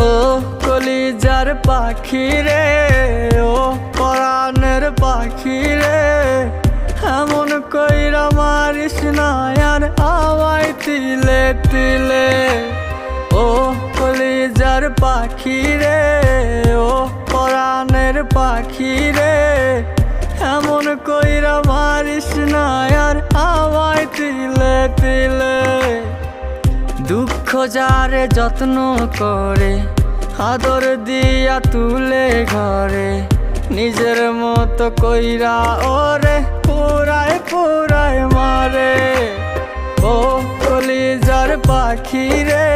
ও কলিজার পাখি রে, ও পরাণের পাখি রে, এমন কইরা মারিস না আর আমায় তিলে তিলে। ও কলিজার পাখি রে, ও পরাণের পাখি রে, এমন কইরা মারিস না আর আমায় তিলে তিলে। দুঃখ যারে যত্ন করে, আদর দিয়া তুলে ঘরে, নিজের মতো কইরা ওরে পুরায় পুরায় মারে। ও কলিজার পাখি রে,